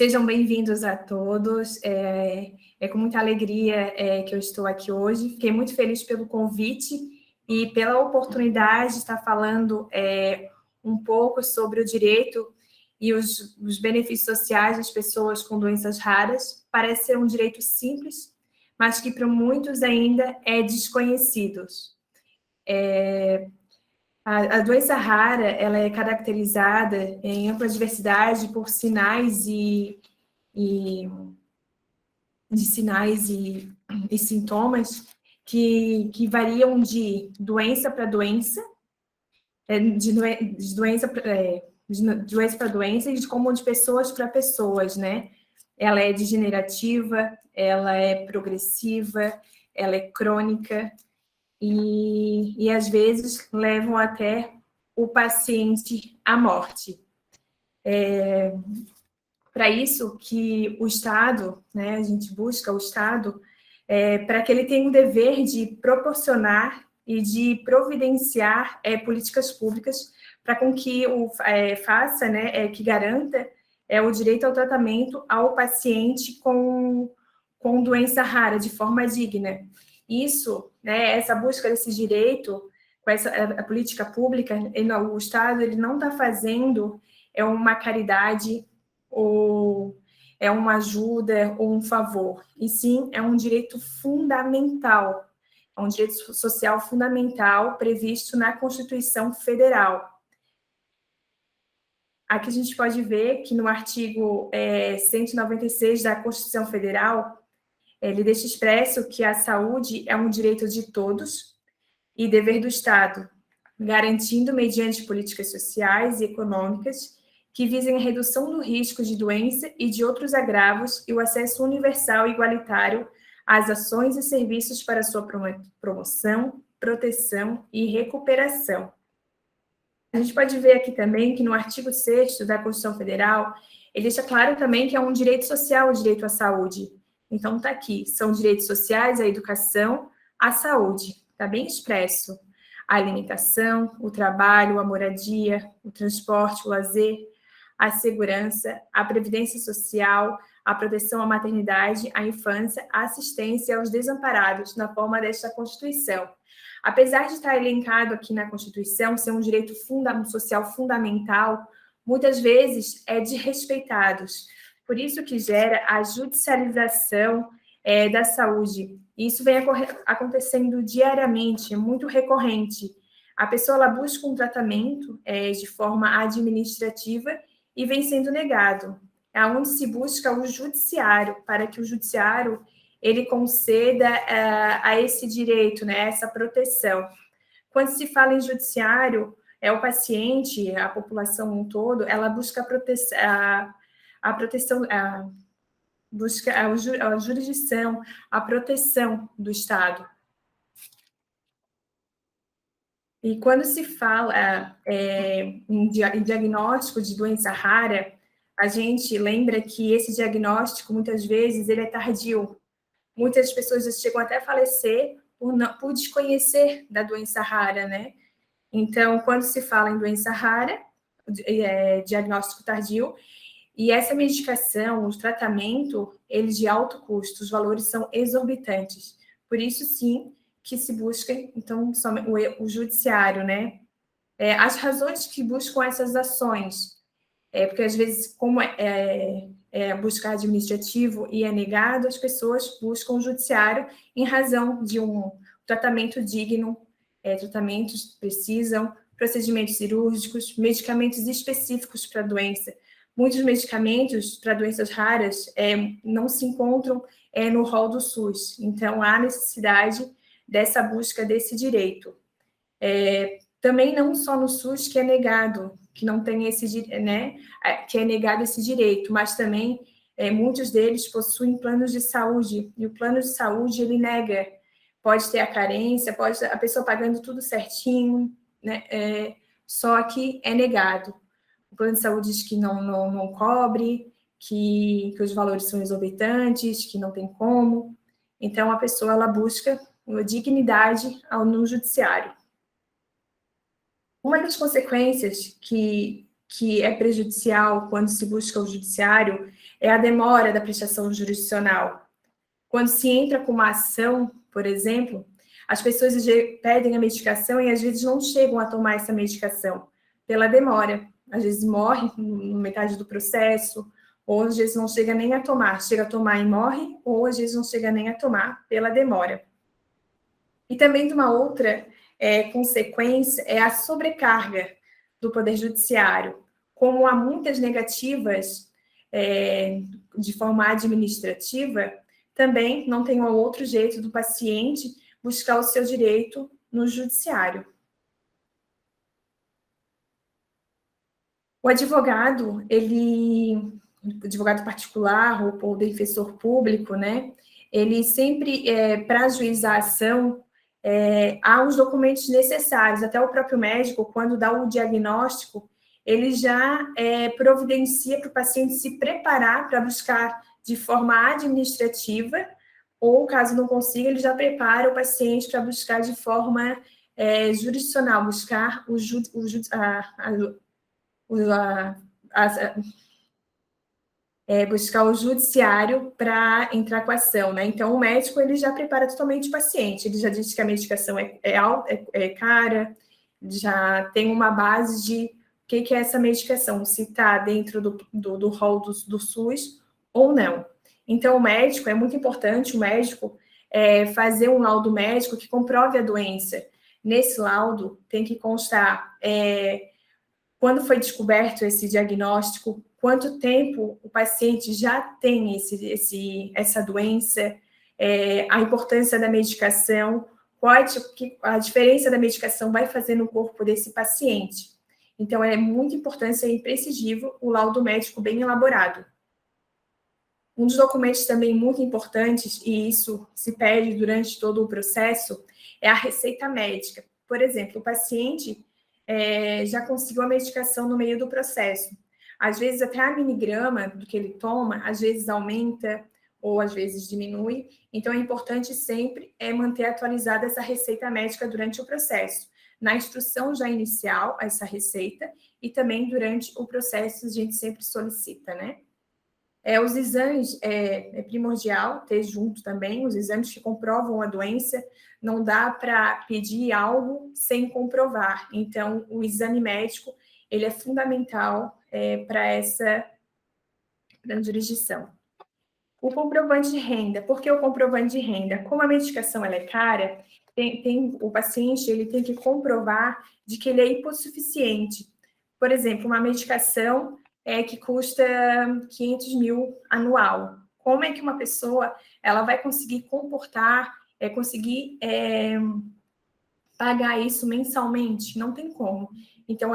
Sejam bem-vindos a todos. É com muita alegria que eu estou aqui hoje. Fiquei muito feliz pelo convite e pela oportunidade de estar falando um pouco sobre o direito e os benefícios sociais das pessoas com doenças raras. Parece ser um direito simples, mas que para muitos ainda é desconhecido. A doença rara, ela é caracterizada em ampla diversidade por sinais e sintomas que variam de doença para doença, de doença para doença e de pessoas para pessoas, né? Ela é degenerativa, ela é progressiva, ela é crônica e às vezes levam até o paciente à morte. Para isso que o Estado, né, a gente busca o Estado para que ele tenha o dever de proporcionar e de providenciar políticas públicas para com que faça, né, que garanta o direito ao tratamento ao paciente com doença rara, de forma digna. Isso, né, essa busca desse direito, com a política pública, o Estado ele não está fazendo uma caridade ou é uma ajuda ou um favor, e sim é um direito fundamental, é um direito social fundamental previsto na Constituição Federal. Aqui a gente pode ver que no artigo 196 da Constituição Federal, ele deixa expresso que a saúde é um direito de todos e dever do Estado, garantindo mediante políticas sociais e econômicas que visem a redução do risco de doença e de outros agravos e o acesso universal e igualitário às ações e serviços para sua promoção, proteção e recuperação. A gente pode ver aqui também que no artigo 6º da Constituição Federal, ele deixa claro também que é um direito social o direito à saúde. Então, está aqui, são direitos sociais, a educação, a saúde, está bem expresso. A alimentação, o trabalho, a moradia, o transporte, o lazer, a segurança, a previdência social, a proteção à maternidade, à infância, a assistência aos desamparados, na forma desta Constituição. Apesar de estar elencado aqui na Constituição, ser um direito social fundamental, muitas vezes é desrespeitados. Por isso que gera a judicialização da saúde. Isso vem acontecendo diariamente, é muito recorrente. A pessoa ela busca um tratamento de forma administrativa e vem sendo negado. É onde se busca o judiciário, para que o judiciário ele conceda a esse direito, né, essa proteção. Quando se fala em judiciário, o paciente, a população todo, ela busca a proteção, busca a jurisdição, a proteção do Estado. E quando se fala em diagnóstico de doença rara, a gente lembra que esse diagnóstico, muitas vezes, ele é tardio. Muitas pessoas chegam até a falecer por desconhecer da doença rara, né? Então, quando se fala em doença rara, diagnóstico tardio, e essa medicação, o tratamento, eles de alto custo, os valores são exorbitantes. Por isso, sim, que se busca, então, o judiciário, né? As razões que buscam essas ações, porque às vezes, como buscar administrativo e é negado, as pessoas buscam o judiciário em razão de um tratamento digno, tratamentos precisam, procedimentos cirúrgicos, medicamentos específicos para a doença. Muitos medicamentos para doenças raras não se encontram no rol do SUS, então há necessidade dessa busca desse direito. Também não só no SUS que é negado, que não tem né, que é negado esse direito, mas também muitos deles possuem planos de saúde, e o plano de saúde ele nega, pode ter a carência, pode a pessoa pagando tudo certinho, né, só que é negado. O plano de saúde diz que não cobre, que os valores são exorbitantes, que não tem como. Então, a pessoa ela busca uma dignidade no judiciário. Uma das consequências que é prejudicial quando se busca o judiciário é a demora da prestação jurisdicional. Quando se entra com uma ação, por exemplo, as pessoas pedem a medicação e às vezes não chegam a tomar essa medicação pela demora. Às vezes morre na metade do processo, ou às vezes não chega nem a tomar. Chega a tomar e morre, ou às vezes não chega nem a tomar pela demora. E também de uma outra consequência é a sobrecarga do Poder Judiciário. Como há muitas negativas de forma administrativa, também não tem outro jeito do paciente buscar o seu direito no judiciário. O advogado, advogado particular ou defensor público, né? Ele sempre, para ajuizar a ação, há os documentos necessários. Até o próprio médico, quando dá o diagnóstico, ele já providencia para o paciente se preparar para buscar de forma administrativa, ou caso não consiga, ele já prepara o paciente para buscar de forma jurisdicional, buscar buscar o judiciário para entrar com a ação, né? Então, o médico, ele já prepara totalmente o paciente, ele já diz que a medicação é cara, já tem uma base de o que é essa medicação, se está dentro do rol do SUS ou não. Então, o médico, é muito importante o médico fazer um laudo médico que comprove a doença. Nesse laudo, tem que constar quando foi descoberto esse diagnóstico, quanto tempo o paciente já tem essa doença, a importância da medicação, qual a diferença da medicação vai fazer no corpo desse paciente. Então, é muito importante e imprescindível o laudo médico bem elaborado. Um dos documentos também muito importantes, e isso se pede durante todo o processo, é a receita médica. Por exemplo, o paciente já conseguiu a medicação no meio do processo. Às vezes, até a miligrama do que ele toma, às vezes aumenta ou às vezes diminui. Então, é importante sempre manter atualizada essa receita médica durante o processo. Na instrução já inicial, essa receita, e também durante o processo, a gente sempre solicita, né? Os exames, é primordial ter junto também, os exames que comprovam a doença, não dá para pedir algo sem comprovar. Então, o exame médico, ele é fundamental para essa jurisdição. O comprovante de renda. Por que o comprovante de renda? Como a medicação ela é cara, o paciente ele tem que comprovar de que ele é hipossuficiente. Por exemplo, uma medicação que custa 500 mil anual. Como é que uma pessoa ela vai conseguir pagar isso mensalmente? Não tem como. Então,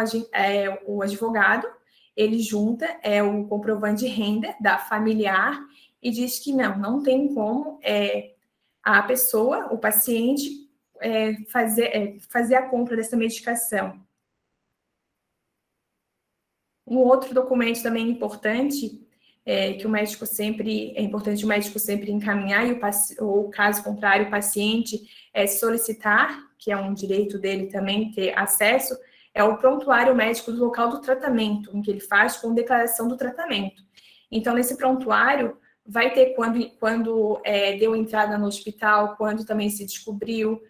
o advogado, ele junta o comprovante de renda da familiar e diz que não tem como a pessoa, o paciente, fazer a compra dessa medicação. Um outro documento também importante, que o médico sempre encaminhar, ou caso contrário, o paciente solicitar, que é um direito dele também ter acesso, é o prontuário médico do local do tratamento, em que ele faz com declaração do tratamento. Então, nesse prontuário, vai ter quando deu entrada no hospital, quando também se descobriu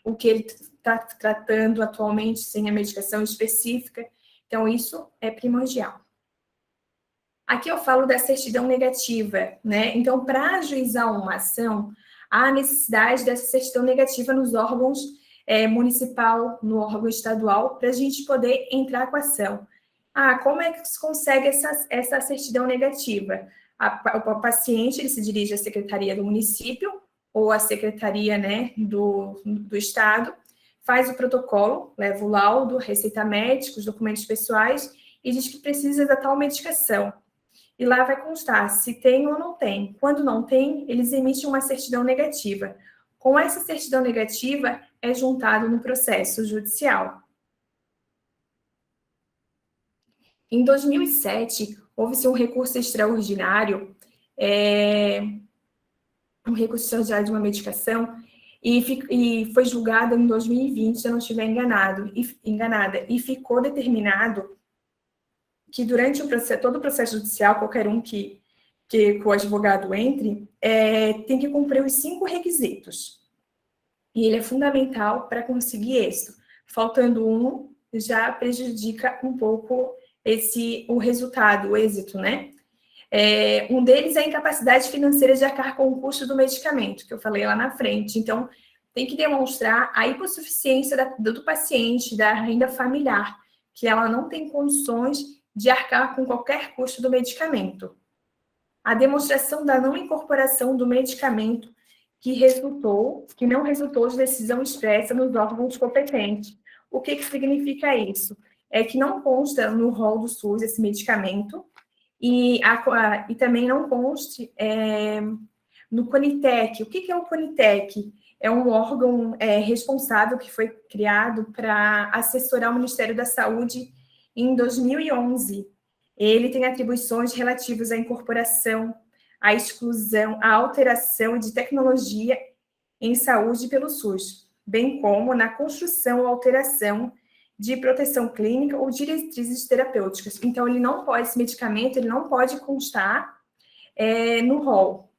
o que ele está tratando atualmente, sem a medicação específica. Então, isso é primordial. Aqui eu falo da certidão negativa, né? Então, para ajuizar uma ação, há necessidade dessa certidão negativa nos órgãos municipal, no órgão estadual, para a gente poder entrar com a ação. Como é que se consegue essa certidão negativa? O paciente ele se dirige à secretaria do município ou à secretaria, né, do estado, faz o protocolo, leva o laudo, receita médica, os documentos pessoais e diz que precisa da tal medicação. E lá vai constar se tem ou não tem. Quando não tem, eles emitem uma certidão negativa. Com essa certidão negativa, é juntado no processo judicial. Em 2007, houve-se um recurso extraordinário, de uma medicação, e foi julgada em 2020, se eu não estiver enganada, e ficou determinado que durante todo o processo judicial, qualquer um que o advogado entre, tem que cumprir os 5 requisitos. E ele é fundamental para conseguir êxito. Faltando um, já prejudica um pouco o resultado, o êxito, né? Um deles é a incapacidade financeira de arcar com o custo do medicamento, que eu falei lá na frente. Então, tem que demonstrar a hipossuficiência do paciente, da renda familiar, que ela não tem condições de arcar com qualquer custo do medicamento. A demonstração da não incorporação do medicamento que não resultou de decisão expressa nos órgãos competentes. O que significa isso? É que não consta no rol do SUS esse medicamento e também não conste no CONITEC. O que é o CONITEC? É um órgão responsável que foi criado para assessorar o Ministério da Saúde em 2011. Ele tem atribuições relativas à incorporação, à exclusão, à alteração de tecnologia em saúde pelo SUS, bem como na construção ou alteração de proteção clínica ou diretrizes terapêuticas. Então, esse medicamento ele não pode constar no rol.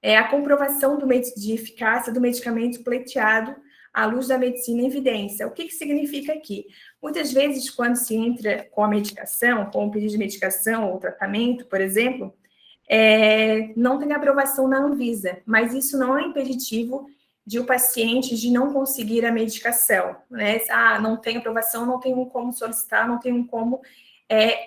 A comprovação de eficácia do medicamento pleiteado à luz da medicina em evidência. O que significa aqui? Muitas vezes, quando se entra com a medicação, com o pedido de medicação ou tratamento, por exemplo, não tem aprovação na Anvisa, mas isso não é impeditivo de o paciente de não conseguir a medicação, né? Não tem aprovação, não tenho como solicitar, não tenho como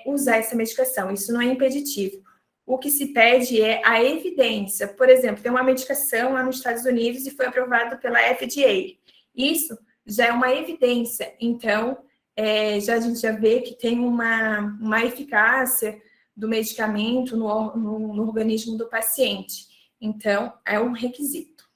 usar essa medicação. Isso não é impeditivo. O que se pede é a evidência. Por exemplo, tem uma medicação lá nos Estados Unidos e foi aprovada pela FDA. Isso já é uma evidência. Então, a gente já vê que tem uma eficácia do medicamento no organismo do paciente. Então, é um requisito.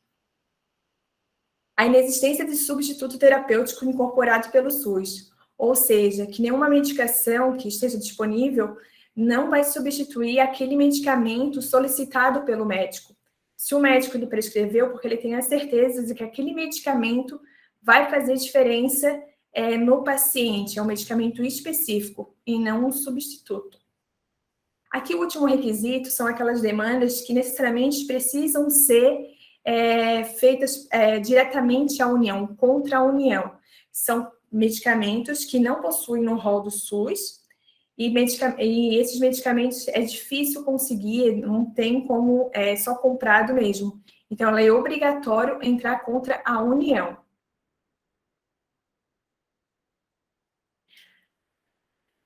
A inexistência de substituto terapêutico incorporado pelo SUS, ou seja, que nenhuma medicação que esteja disponível não vai substituir aquele medicamento solicitado pelo médico. Se o médico lhe prescreveu, porque ele tem a certeza de que aquele medicamento vai fazer diferença no paciente, é um medicamento específico e não um substituto. Aqui o último requisito são aquelas demandas que necessariamente precisam ser feitas diretamente à União, contra a União. São medicamentos que não possuem no rol do SUS, e esses medicamentos é difícil conseguir, não tem como só comprado mesmo. Então, ela é obrigatório entrar contra a União.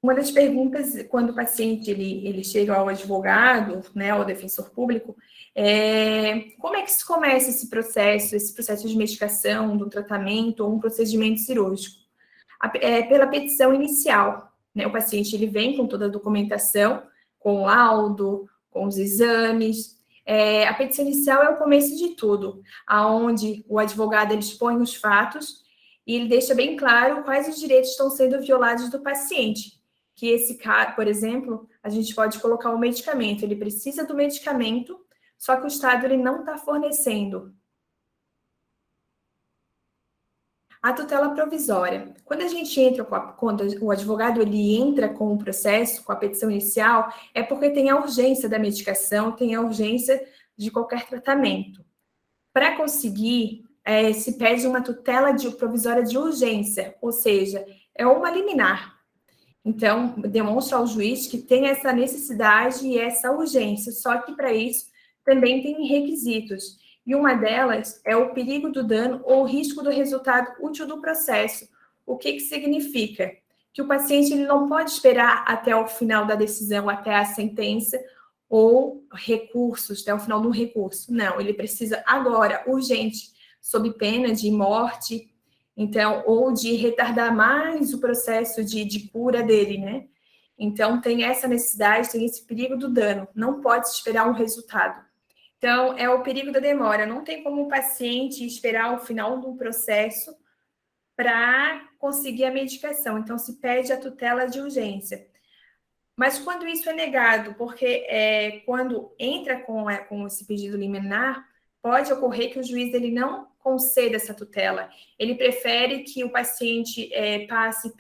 Uma das perguntas, quando o paciente ele chega ao advogado, né, ao defensor público, como é que se começa esse processo de medicação, do tratamento ou um procedimento cirúrgico? Pela petição inicial, né? O paciente ele vem com toda a documentação, com o laudo, com os exames. A petição inicial é o começo de tudo, aonde o advogado ele expõe os fatos e ele deixa bem claro quais os direitos estão sendo violados do paciente. Que esse caso, por exemplo, a gente pode colocar um medicamento, ele precisa do medicamento, só que o Estado ele não está fornecendo. A tutela provisória. Quando a gente entra quando o advogado ele entra com o processo, com a petição inicial, é porque tem a urgência da medicação, tem a urgência de qualquer tratamento. Para conseguir, se pede uma tutela provisória de urgência, ou seja, é uma liminar. Então, demonstra ao juiz que tem essa necessidade e essa urgência, só que para isso também tem requisitos. E uma delas é o perigo do dano ou risco do resultado útil do processo. O que significa? Que o paciente ele não pode esperar até o final da decisão, até a sentença ou recursos, até o final do recurso. Não, ele precisa agora, urgente, sob pena de morte, então, ou de retardar mais o processo de cura dele, né? Então, tem essa necessidade, tem esse perigo do dano, não pode esperar um resultado. Então, é o perigo da demora, não tem como o paciente esperar o final do processo para conseguir a medicação, então se pede a tutela de urgência. Mas quando isso é negado, porque quando entra com esse pedido liminar, pode ocorrer que o juiz ele não conceda essa tutela. Ele prefere que o paciente passe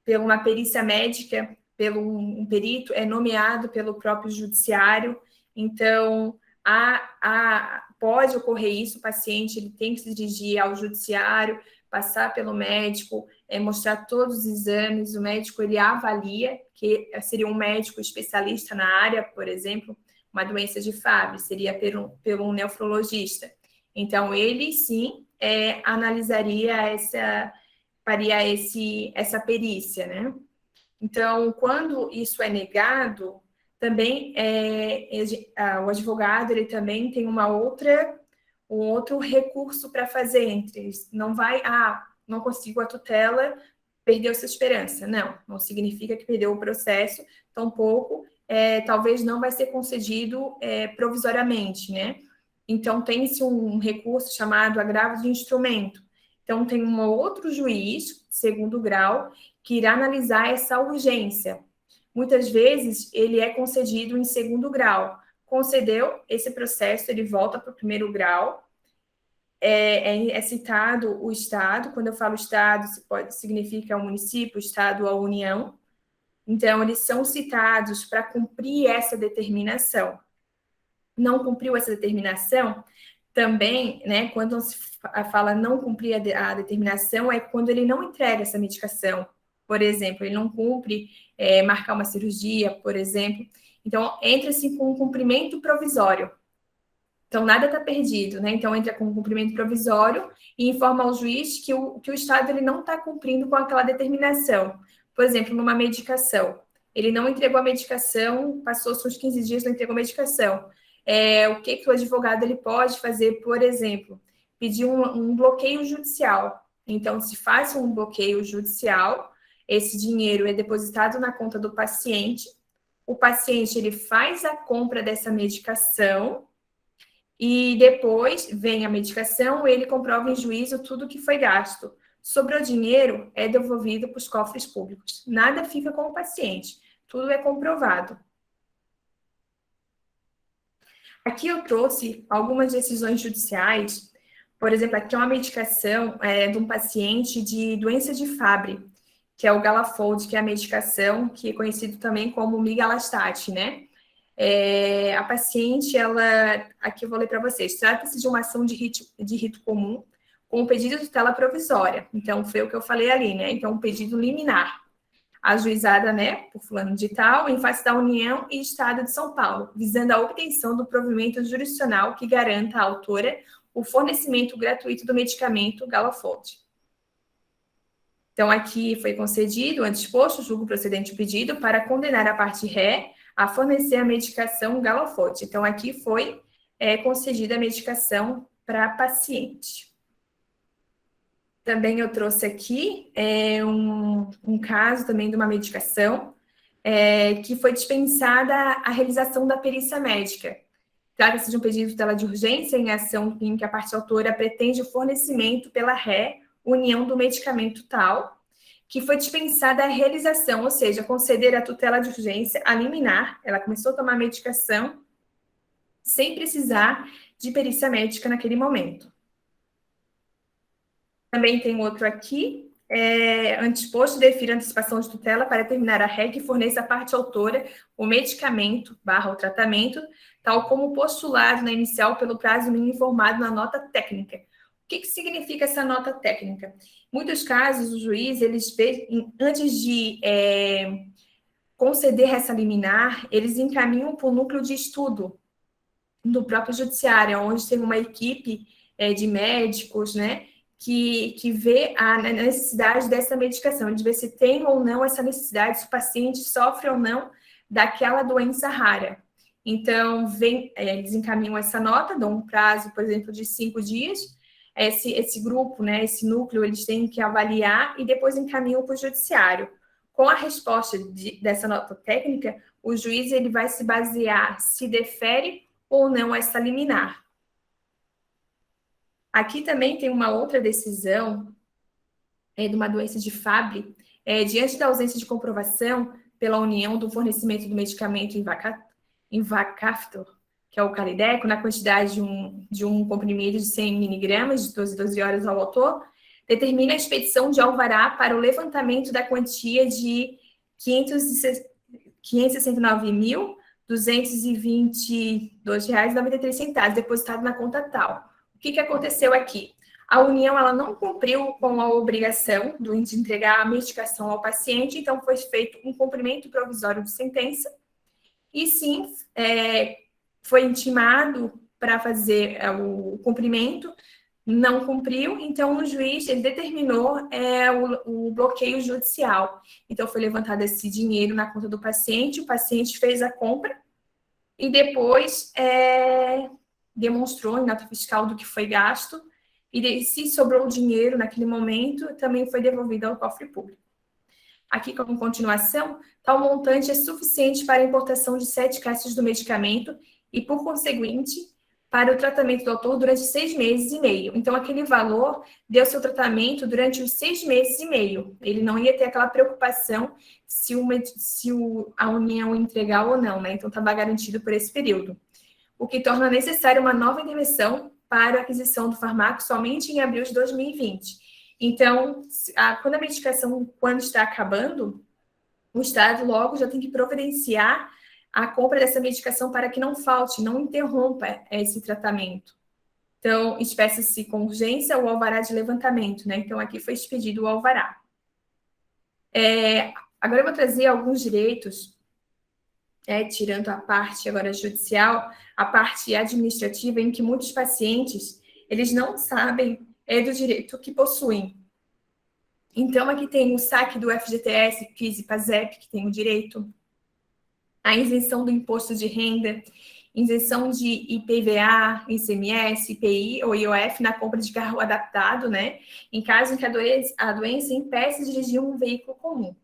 por uma perícia médica, pelo um perito, é nomeado pelo próprio judiciário. Então, pode ocorrer isso, o paciente ele tem que se dirigir ao judiciário, passar pelo médico, mostrar todos os exames, o médico ele avalia, que seria um médico especialista na área, por exemplo, uma doença de Fabry, seria pelo nefrologista. Então, ele sim analisaria faria essa perícia, né? Então, quando isso é negado, também o advogado ele também tem um outro recurso para fazer entre eles. Não vai, não consigo a tutela, perdeu sua esperança. Não significa que perdeu o processo, tampouco, talvez não vai ser concedido provisoriamente, né? Então, tem-se um recurso chamado agravo de instrumento. Então, tem um outro juiz, segundo grau, que irá analisar essa urgência. Muitas vezes, ele é concedido em segundo grau. Concedeu esse processo, ele volta para o primeiro grau. É citado o Estado. Quando eu falo Estado, significa o município, o Estado ou a União. Então, eles são citados para cumprir essa determinação. Não cumpriu essa determinação, também, né, quando se fala não cumprir a determinação, é quando ele não entrega essa medicação. Por exemplo, ele não cumpre marcar uma cirurgia, por exemplo. Então, entra-se com um cumprimento provisório. Então, nada está perdido, né? Então, entra com um cumprimento provisório e informa ao juiz que o Estado ele não está cumprindo com aquela determinação. Por exemplo, numa medicação. Ele não entregou a medicação, passou-se uns 15 dias, não entregou a medicação. O que o advogado ele pode fazer, por exemplo, pedir um bloqueio judicial. Então, se faz um bloqueio judicial, esse dinheiro é depositado na conta do paciente, o paciente ele faz a compra dessa medicação e depois vem a medicação, ele comprova em juízo tudo que foi gasto. Sobrou dinheiro, é devolvido para os cofres públicos. Nada fica com o paciente, tudo é comprovado. Aqui eu trouxe algumas decisões judiciais. Por exemplo, aqui é uma medicação de um paciente de doença de Fabry, que é o Galafold, que é a medicação que é conhecido também como migalastat, né? A paciente, aqui eu vou ler para vocês, trata-se de uma ação de rito comum com um pedido de tutela provisória. Então, foi o que eu falei ali, né? Então, um pedido liminar, ajuizada, né, por fulano de tal, em face da União e Estado de São Paulo, visando a obtenção do provimento jurisdicional que garanta à autora o fornecimento gratuito do medicamento Galafold. Então, aqui foi concedido, antes exposto, julgo procedente o pedido para condenar a parte ré a fornecer a medicação Galafold. Então, aqui foi concedida a medicação para paciente. Também eu trouxe aqui um caso também de uma medicação que foi dispensada a realização da perícia médica. Trata-se de um pedido de tutela de urgência em ação em que a parte autora pretende o fornecimento pela ré, união do medicamento tal, que foi dispensada a realização, ou seja, conceder a tutela de urgência a liminar. Ela começou a tomar a medicação sem precisar de perícia médica naquele momento. Também tem outro aqui, anteposto defira antecipação de tutela para determinar a ré que forneça à parte autora o medicamento / o tratamento, tal como postulado na inicial pelo prazo mínimo informado na nota técnica. O que significa essa nota técnica? Em muitos casos, o juiz, antes de conceder essa liminar, eles encaminham para o núcleo de estudo do próprio judiciário, onde tem uma equipe de médicos, né, que vê a necessidade dessa medicação, de ver se tem ou não essa necessidade, se o paciente sofre ou não daquela doença rara. Então, eles encaminham essa nota, dão um prazo, por exemplo, de 5 dias, esse grupo, né, esse núcleo, eles têm que avaliar e depois encaminham para o judiciário. Com a resposta dessa nota técnica, o juiz ele vai se basear se defere ou não essa liminar. Aqui também tem uma outra decisão de uma doença de Fabry, diante da ausência de comprovação pela União do fornecimento do medicamento Invacaftor, que é o Calideco, na quantidade de um comprimido de 100 miligramas, de 12 horas ao autor, determina a expedição de alvará para o levantamento da quantia de R$ 569.222,93, depositado na conta tal. O que aconteceu aqui? A União ela não cumpriu com a obrigação de entregar a medicação ao paciente, então foi feito um cumprimento provisório de sentença, e sim, foi intimado para fazer o cumprimento, não cumpriu, então o juiz ele determinou o bloqueio judicial. Então foi levantado esse dinheiro na conta do paciente, o paciente fez a compra e depois demonstrou em nota fiscal do que foi gasto, e se sobrou dinheiro naquele momento, também foi devolvido ao cofre público. Aqui, como continuação, tal montante é suficiente para a importação de 7 caixas do medicamento e, por conseguinte, para o tratamento do autor durante 6 meses e meio. Então, aquele valor deu seu tratamento durante os 6 meses e meio. Ele não ia ter aquela preocupação se a União entregar ou não, né? Então, estava garantido por esse período. O que torna necessária uma nova intervenção para a aquisição do fármaco somente em abril de 2020. Então, quando a medicação está acabando, o Estado logo já tem que providenciar a compra dessa medicação para que não falte, não interrompa esse tratamento. Então, espécie-se com urgência o alvará de levantamento, né? Então, aqui foi expedido o alvará. Agora eu vou trazer alguns direitos, tirando a parte agora judicial, a parte administrativa, em que muitos pacientes, eles não sabem do direito que possuem. Então, aqui tem o saque do FGTS, PIS e PASEP, que tem o direito, a isenção do imposto de renda, isenção de IPVA, ICMS, IPI ou IOF na compra de carro adaptado, né? Em caso em que a doença impeça de dirigir um veículo comum.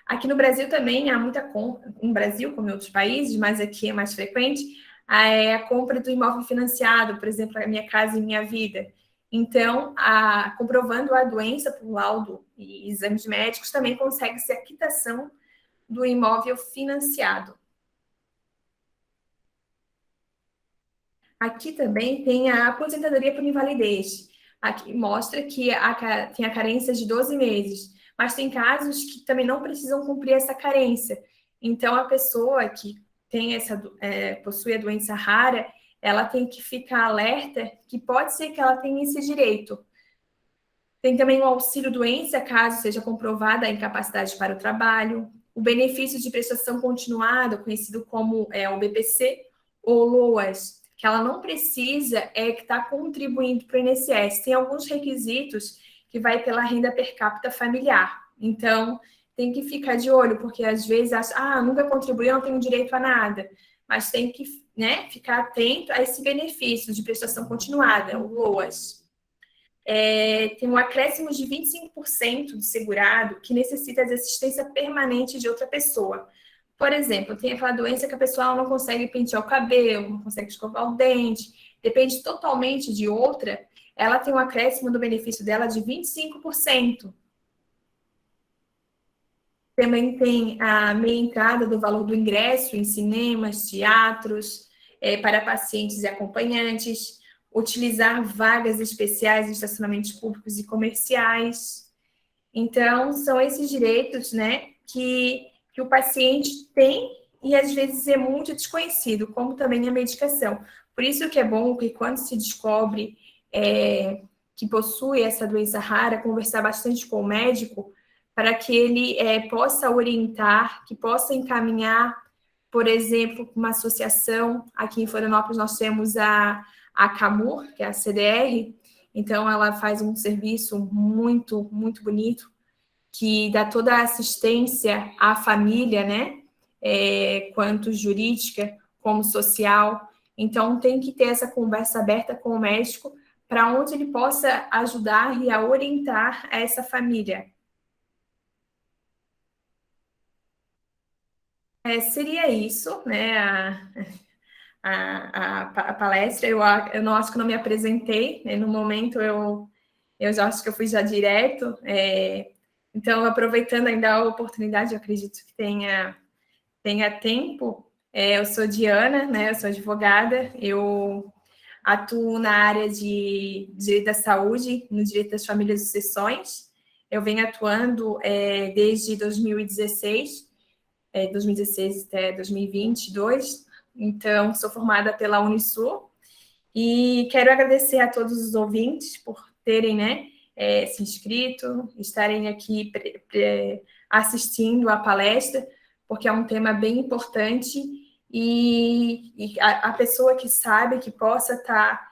Aqui no Brasil também há muita compra, no Brasil, como em outros países, mas aqui é mais frequente, a compra do imóvel financiado, por exemplo, a Minha Casa e Minha Vida. Então, comprovando a doença por laudo e exames médicos, também consegue-se a quitação do imóvel financiado. Aqui também tem a aposentadoria por invalidez. Aqui mostra que tem a carência de 12 meses, mas tem casos que também não precisam cumprir essa carência. Então, a pessoa que possui a doença rara, ela tem que ficar alerta que pode ser que ela tenha esse direito. Tem também o auxílio-doença, caso seja comprovada a incapacidade para o trabalho, o benefício de prestação continuada, conhecido como o BPC, ou LOAS, que ela não precisa estar contribuindo para o INSS. Tem alguns requisitos que vai pela renda per capita familiar. Então, tem que ficar de olho, porque às vezes acha, nunca contribuí, não tenho direito a nada. Mas tem que ficar atento a esse benefício de prestação continuada, o LOAS. Tem um acréscimo de 25% do segurado que necessita de assistência permanente de outra pessoa. Por exemplo, tem aquela doença que a pessoa não consegue pentear o cabelo, não consegue escovar o dente, depende totalmente de outra, ela tem um acréscimo do benefício dela de 25%. Também tem a meia entrada do valor do ingresso em cinemas, teatros, para pacientes e acompanhantes, utilizar vagas especiais em estacionamentos públicos e comerciais. Então, são esses direitos, que o paciente tem e, às vezes, é muito desconhecido, como também a medicação. Por isso que é bom que, quando se descobre que possui essa doença rara, conversar bastante com o médico, para que ele possa orientar, que possa encaminhar, por exemplo, uma associação. Aqui em Florianópolis nós temos a CAMUR, que é a CDR, então ela faz um serviço muito, muito bonito, que dá toda a assistência à família, quanto jurídica, como social. Então tem que ter essa conversa aberta com o médico, para onde ele possa ajudar e a orientar essa família. Seria isso, a palestra. Eu não acho que não me apresentei, no momento eu já acho que eu fui já direto, então, aproveitando ainda a oportunidade, eu acredito que tenha tempo. Eu sou Diana, eu sou advogada, eu atuo na área de direito da saúde, no direito das famílias e sucessões. Eu venho atuando desde 2016, 2016 até 2022. Então, sou formada pela Unisul. E quero agradecer a todos os ouvintes por terem, né, se inscrito, estarem aqui assistindo à palestra, porque é um tema bem importante e a pessoa que sabe, que possa estar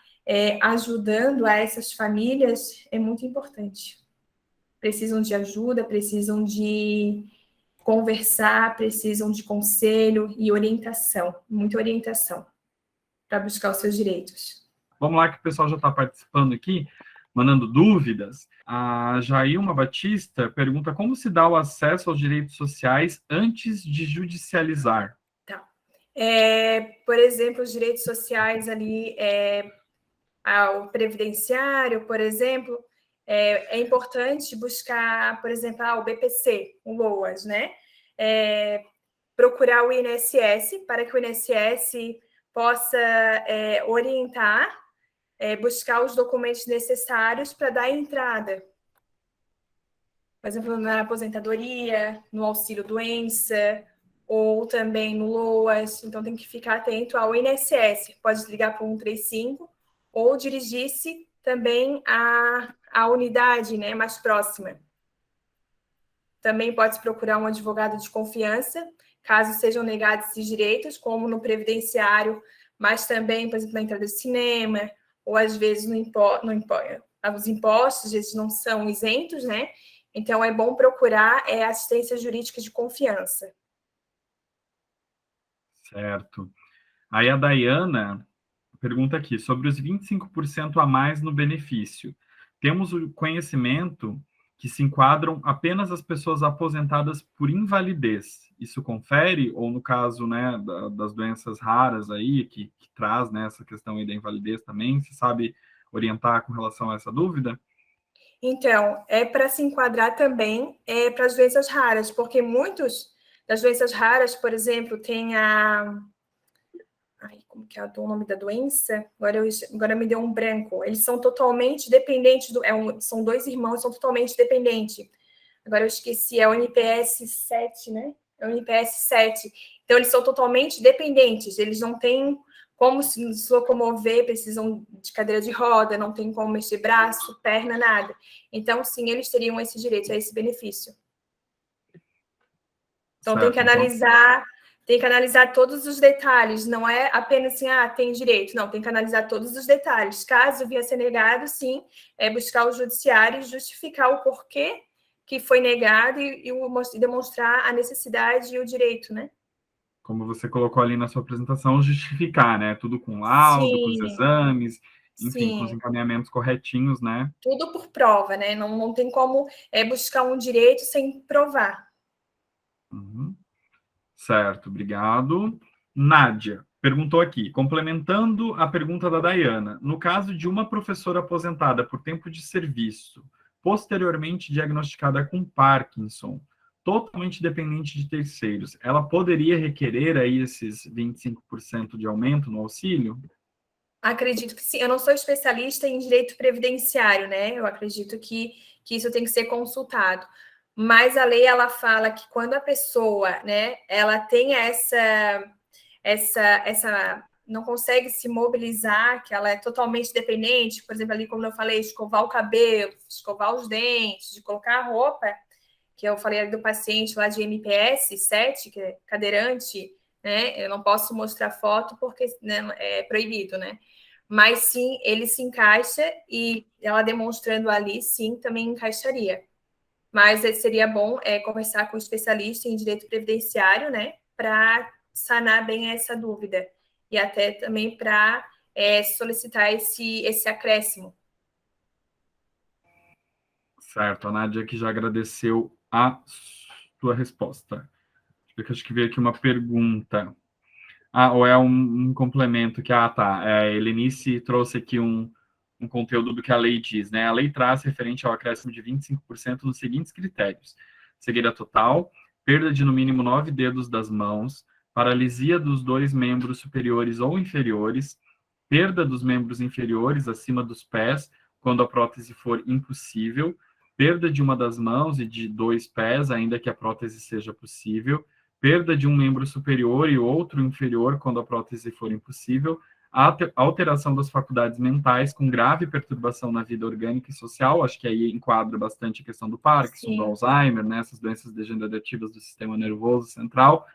ajudando a essas famílias é muito importante. Precisam de ajuda, precisam de conversar, precisam de conselho e orientação, muita orientação para buscar os seus direitos. Vamos lá que o pessoal já está participando aqui, mandando dúvidas. A Jailma Batista pergunta como se dá o acesso aos direitos sociais antes de judicializar. Tá. Por exemplo, os direitos sociais ali, ao previdenciário, por exemplo, é importante buscar, por exemplo, o BPC, o LOAS, né? Procurar o INSS para que o INSS possa orientar, buscar os documentos necessários para dar entrada. Por exemplo, na aposentadoria, no auxílio-doença, ou também no LOAS. Então, tem que ficar atento ao INSS. Pode ligar para o 135 ou dirigir-se também à unidade, né, mais próxima. Também pode procurar um advogado de confiança, caso sejam negados esses direitos, como no previdenciário, mas também, por exemplo, na entrada de cinema, ou às vezes os impostos, às vezes não são isentos, né? Então, é bom procurar assistência jurídica de confiança. Certo. Aí a Dayana pergunta aqui, sobre os 25% a mais no benefício. Temos o conhecimento que se enquadram apenas as pessoas aposentadas por invalidez. Isso confere? Ou no caso, né, das doenças raras aí, que traz, né, essa questão aí da invalidez também, se sabe orientar com relação a essa dúvida? Então, para se enquadrar também para as doenças raras, porque muitas das doenças raras, por exemplo, tem como que é o nome da doença? Agora me deu um branco. Eles são totalmente dependentes, são dois irmãos, são totalmente dependentes. Agora eu esqueci, é o NPS 7, né? É o NPS 7. Então, eles são totalmente dependentes, eles não têm como se locomover, precisam de cadeira de roda, não tem como mexer braço, perna, nada. Então, sim, eles teriam esse direito, a esse benefício. Então, certo. Tem que analisar todos os detalhes, não é apenas assim, tem direito. Não, tem que analisar todos os detalhes. Caso venha a ser negado, sim, buscar o judiciário e justificar o porquê que foi negado e demonstrar a necessidade e o direito, né? Como você colocou ali na sua apresentação, justificar, né? Tudo com laudo, com os exames, enfim, com os encaminhamentos corretinhos, né? Tudo por prova, né? Não tem como buscar um direito sem provar. Uhum. Certo, obrigado. Nádia perguntou aqui, complementando a pergunta da Dayana, no caso de uma professora aposentada por tempo de serviço, posteriormente diagnosticada com Parkinson, totalmente dependente de terceiros, ela poderia requerer aí esses 25% de aumento no auxílio? Acredito que sim. Eu não sou especialista em direito previdenciário, né? Eu acredito que isso tem que ser consultado. Mas a lei, ela fala que quando a pessoa, né, ela tem não consegue se mobilizar, que ela é totalmente dependente, por exemplo, ali como eu falei, escovar o cabelo, escovar os dentes, de colocar a roupa, que eu falei do paciente lá de MPS 7, que é cadeirante, né? Eu não posso mostrar foto porque, né, é proibido, né? Mas sim, ele se encaixa e ela demonstrando ali, sim, também encaixaria. Mas seria bom conversar com um especialista em direito previdenciário, né? Para sanar bem essa dúvida. E até também para solicitar esse acréscimo. Certo, a Nádia aqui já agradeceu a sua resposta. Acho que veio aqui uma pergunta. Ou é um complemento que, tá. A Helenice trouxe aqui um conteúdo do que a lei diz, né? A lei traz referente ao acréscimo de 25% nos seguintes critérios: cegueira total, perda de no mínimo 9 dedos das mãos, paralisia dos 2 membros superiores ou inferiores, perda dos membros inferiores acima dos pés, quando a prótese for impossível, perda de uma das mãos e de 2 pés, ainda que a prótese seja possível, perda de um membro superior e outro inferior, quando a prótese for impossível, alteração das faculdades mentais com grave perturbação na vida orgânica e social, acho que aí enquadra bastante a questão do Parkinson, do Alzheimer, né, essas doenças degenerativas do sistema nervoso central,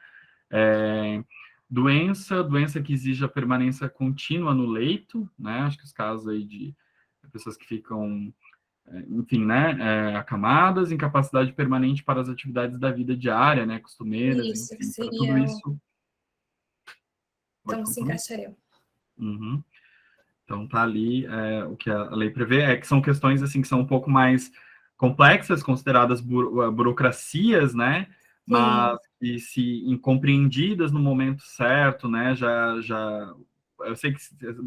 doença que exige a permanência contínua no leito, né, acho que os casos aí de pessoas que ficam, enfim, né, acamadas, incapacidade permanente para as atividades da vida diária, né, costumeiras, Isso, que enfim, para tudo seria... isso. Então, se encaixaria. Uhum. Então, tá ali o que a lei prevê, que são questões assim que são um pouco mais complexas, consideradas burocracias, né? Mas que, se incompreendidas no momento certo, né? Eu sei que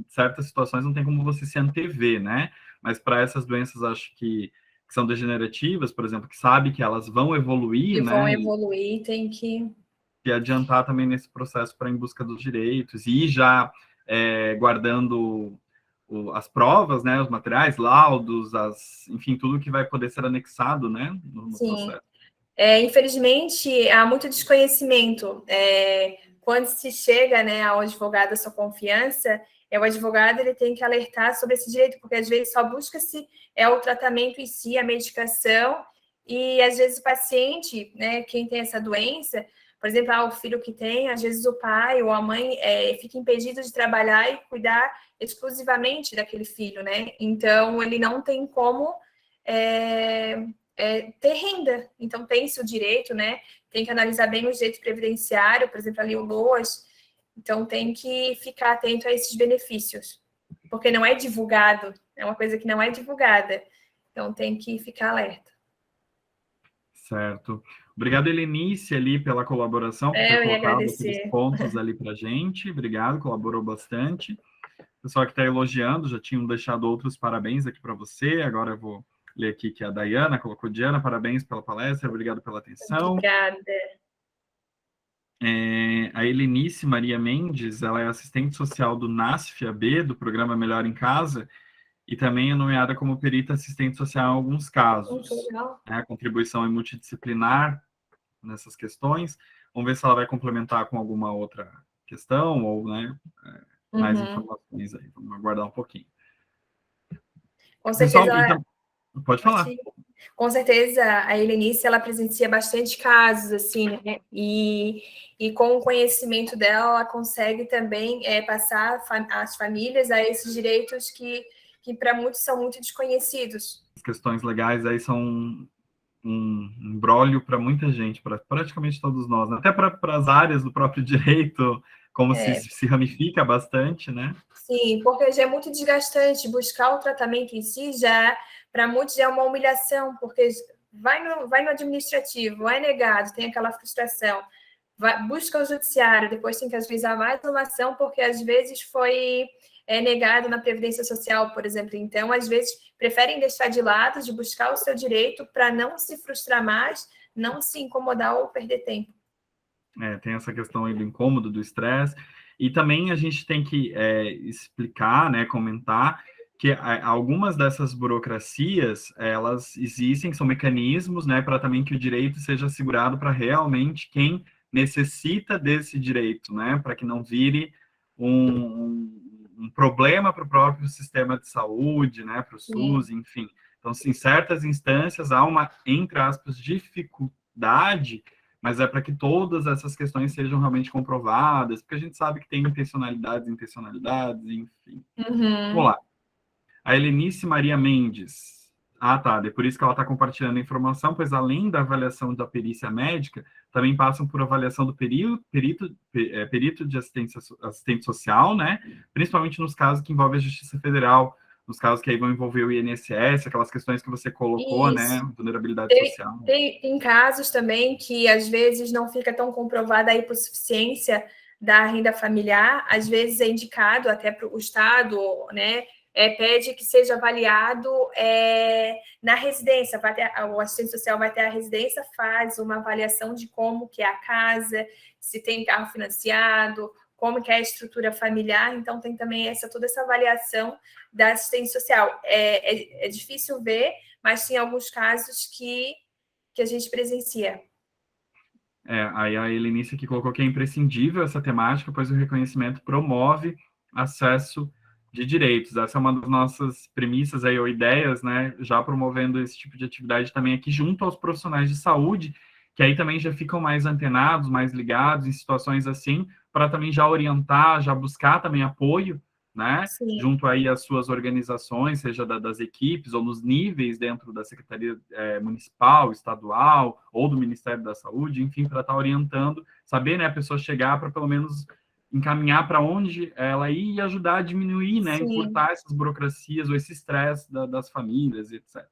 certas situações não tem como você se antever, né? Mas para essas doenças, acho que são degenerativas, por exemplo, que sabe que elas vão evoluir, E né? vão evoluir, tem que... E adiantar também nesse processo para em busca dos direitos e ir já guardando as provas, né, os materiais, laudos, enfim, tudo que vai poder ser anexado, né, no processo. Infelizmente, há muito desconhecimento. Quando se chega, né, ao advogado da sua confiança, o advogado ele tem que alertar sobre esse direito, porque às vezes só busca-se o tratamento em si, a medicação, e às vezes o paciente, né, quem tem essa doença, por exemplo, o filho que tem, às vezes o pai ou a mãe fica impedido de trabalhar e cuidar exclusivamente daquele filho, né? Então, ele não tem como ter renda. Então, tem-se o direito, né? Tem que analisar bem o direito previdenciário, por exemplo, ali o LOAS. Então, tem que ficar atento a esses benefícios, porque não é divulgado, é uma coisa que não é divulgada. Então, tem que ficar alerta. Certo. Obrigado, Helenice, ali pela colaboração, por ter Eu ia colocado aqueles agradecer. pontos ali para a gente. Obrigado, colaborou bastante. O pessoal que está elogiando, já tinham deixado outros parabéns aqui para você. Agora eu vou ler aqui que a Dayana colocou: Diana, parabéns pela palestra, obrigado pela atenção. Obrigada. A Helenice Maria Mendes, ela é assistente social do NASF-AB, do programa Melhor em Casa, e também é nomeada como perita assistente social em alguns casos. Legal. A contribuição é multidisciplinar nessas questões. Vamos ver se ela vai complementar com alguma outra questão ou, né, mais informações aí. Vamos aguardar um pouquinho. Com certeza, Pessoal, então, pode falar. Com certeza, a Helenice, ela presencia bastante casos, assim, né? E com o conhecimento dela, ela consegue também passar às famílias a esses direitos que para muitos são muito desconhecidos. As questões legais aí são um imbróglio para muita gente, para praticamente todos nós, né? Até para as áreas do próprio direito, como se ramifica bastante, né? Sim, porque já é muito desgastante buscar o tratamento em si, já para muitos é uma humilhação, porque vai no administrativo, é negado, tem aquela frustração, busca o judiciário, depois tem que ajuizar mais uma ação, porque às vezes foi negado na Previdência Social, por exemplo. Então, às vezes, preferem deixar de lado, de buscar o seu direito para não se frustrar mais, não se incomodar ou perder tempo. Tem essa questão aí do incômodo, do estresse, e também a gente tem que explicar, né, comentar que algumas dessas burocracias, elas existem, são mecanismos, né, para também que o direito seja assegurado para realmente quem necessita desse direito, né, para que não vire um problema para o próprio sistema de saúde, né, para o SUS, enfim. Então, em certas instâncias, há uma, entre aspas, dificuldade, mas é para que todas essas questões sejam realmente comprovadas, porque a gente sabe que tem intencionalidades, enfim. Vamos lá. A Helenice Maria Mendes. Ah, tá. É por isso que ela está compartilhando a informação, pois além da avaliação da perícia médica, também passam por avaliação do perito de assistente social, né? Principalmente nos casos que envolvem a Justiça Federal, nos casos que aí vão envolver o INSS, aquelas questões que você colocou, Isso. né? Vulnerabilidade social. Tem casos também que às vezes não fica tão comprovada a hipossuficiência da renda familiar, às vezes é indicado até para o Estado, né? Pede que seja avaliado na residência, o assistente social vai ter a residência, faz uma avaliação de como que é a casa, se tem carro financiado, como que é a estrutura familiar, então tem também toda essa avaliação da assistência social. É difícil ver, mas tem alguns casos que a gente presencia. Aí a Helenice aqui colocou que é imprescindível essa temática, pois o reconhecimento promove acesso de direitos. Essa é uma das nossas premissas aí, ou ideias, né, já promovendo esse tipo de atividade também aqui junto aos profissionais de saúde, que aí também já ficam mais antenados, mais ligados em situações assim, para também já orientar, já buscar também apoio, né, Sim. junto aí às suas organizações, seja das equipes ou nos níveis dentro da Secretaria Municipal, Estadual ou do Ministério da Saúde, enfim, para estar orientando, saber, né, a pessoa chegar para pelo menos encaminhar para onde ela ir e ajudar a diminuir, né, encurtar essas burocracias ou esse estresse das famílias, etc.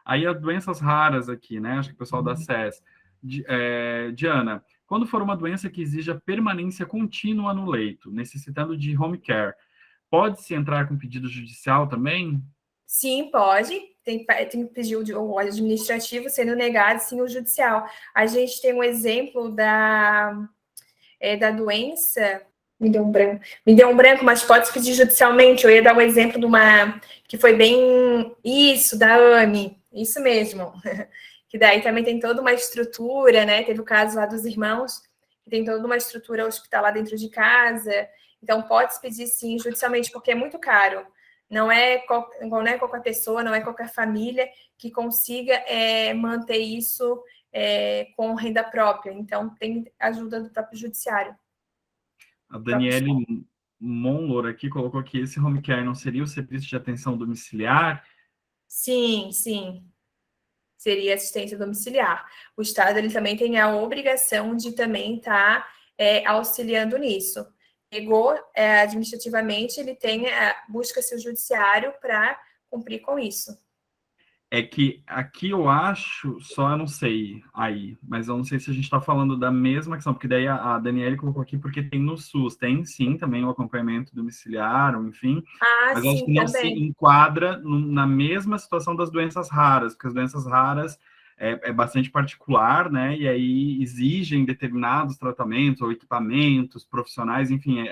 Aí as doenças raras aqui, né, acho que o pessoal da SES. Diana, quando for uma doença que exija permanência contínua no leito, necessitando de home care, pode-se entrar com pedido judicial também? Sim, pode. Tem que pedir o administrativo, sendo negado, sim, o judicial. A gente tem um exemplo da doença. Me deu um branco, mas pode se pedir judicialmente. Eu ia dar um exemplo de uma que foi bem isso, da AME. Isso mesmo. Que daí também tem toda uma estrutura, né? Teve o caso lá dos irmãos, que tem toda uma estrutura hospitalar dentro de casa. Então, pode se pedir, sim, judicialmente, porque é muito caro. Não é qualquer pessoa, não é qualquer família que consiga manter isso com renda própria. Então, tem ajuda do próprio judiciário. A Daniele Monlor aqui colocou que esse home care não seria o serviço de atenção domiciliar? Sim, sim. Seria assistência domiciliar. O Estado ele também tem a obrigação de também estar auxiliando nisso. Negou administrativamente, ele busca seu judiciário para cumprir com isso. É que aqui eu acho, só eu não sei aí, mas eu não sei se a gente está falando da mesma questão, porque daí a Daniele colocou aqui porque tem no SUS, tem sim também o acompanhamento domiciliar, ou enfim, mas eu acho Sim, que não se também. enquadra na mesma situação das doenças raras, porque as doenças raras é bastante particular, né, e aí exigem determinados tratamentos ou equipamentos profissionais, enfim,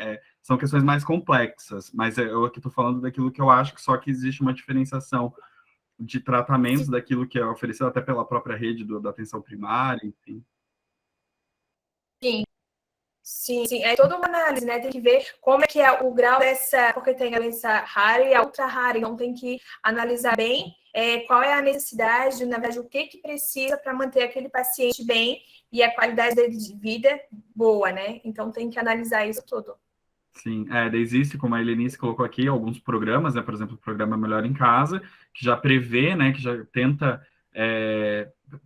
são questões mais complexas, mas eu aqui estou falando daquilo que eu acho que só que existe uma diferenciação de tratamentos daquilo que é oferecido até pela própria rede da atenção primária, enfim. Sim. Sim, é toda uma análise, né? Tem que ver como é que é o grau dessa, porque tem a doença rara e a ultra rara, então tem que analisar bem qual é a necessidade, na verdade, o que precisa para manter aquele paciente bem e a qualidade dele de vida boa, né? Então tem que analisar isso tudo. Sim, existe, como a Helenice colocou aqui, alguns programas, né? Por exemplo, o programa Melhor em Casa, que já prevê, né? Que já tenta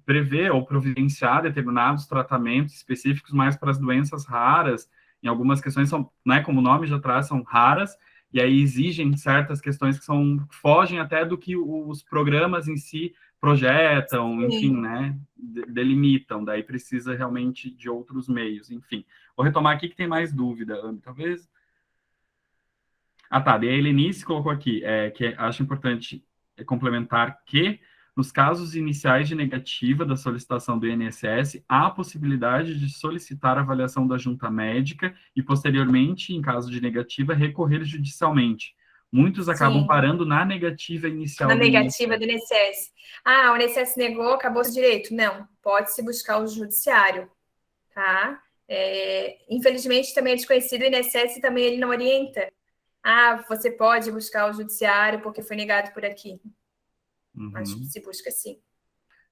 prever ou providenciar determinados tratamentos específicos mais para as doenças raras. Em algumas questões são, né? Como o nome já traz, são raras, e aí exigem certas questões que fogem até do que os programas em si projetam, Sim. enfim, né? Delimitam, daí precisa realmente de outros meios, enfim. Vou retomar aqui que tem mais dúvida, talvez. Ah, tá. E a Helenice colocou aqui, que acho importante complementar que, nos casos iniciais de negativa da solicitação do INSS, há a possibilidade de solicitar a avaliação da junta médica e, posteriormente, em caso de negativa, recorrer judicialmente. Muitos acabam parando na negativa inicial na do negativa INSS. do INSS. O INSS negou, acabou o direito. Não, pode-se buscar o judiciário, tá? Infelizmente, também é desconhecido, o INSS também ele não orienta. Você pode buscar o judiciário porque foi negado por aqui. Mas se busca sim.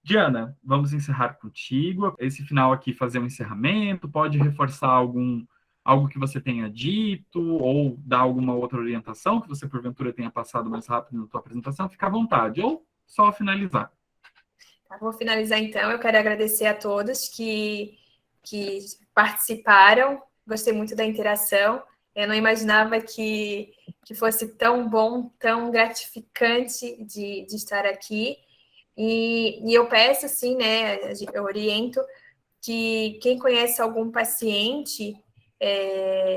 Diana, vamos encerrar contigo. Esse final aqui, fazer um encerramento, pode reforçar algo que você tenha dito ou dar alguma outra orientação que você, porventura, tenha passado mais rápido na tua apresentação, fica à vontade. Ou só finalizar. Vou finalizar, então. Eu quero agradecer a todos que participaram. Gostei muito da interação. Eu não imaginava que fosse tão bom, tão gratificante de estar aqui. E eu peço, assim, né, eu oriento que quem conhece algum paciente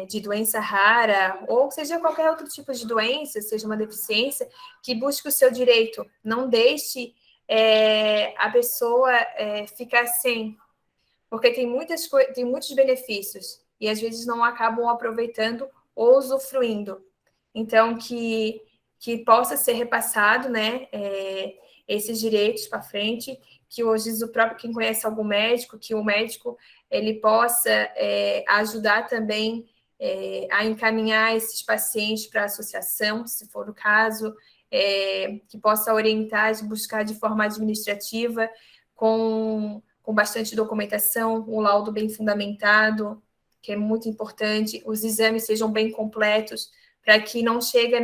de doença rara, ou seja qualquer outro tipo de doença, seja uma deficiência, que busque o seu direito. Não deixe a pessoa ficar sem, porque tem muitos benefícios. e às vezes não acabam aproveitando ou usufruindo. Então, que possa ser repassado, né, esses direitos para frente, que hoje o próprio, quem conhece algum médico, que o médico ele possa ajudar também a encaminhar esses pacientes para a associação, se for o caso, que possa orientar, buscar de forma administrativa, com bastante documentação, o laudo bem fundamentado, que é muito importante, os exames sejam bem completos, para que não chegue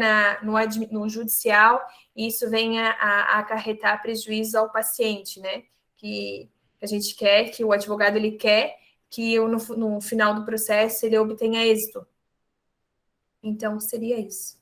no judicial e isso venha a acarretar prejuízo ao paciente, né? Que a gente quer, que o advogado ele quer que no final do processo ele obtenha êxito. Então, seria isso.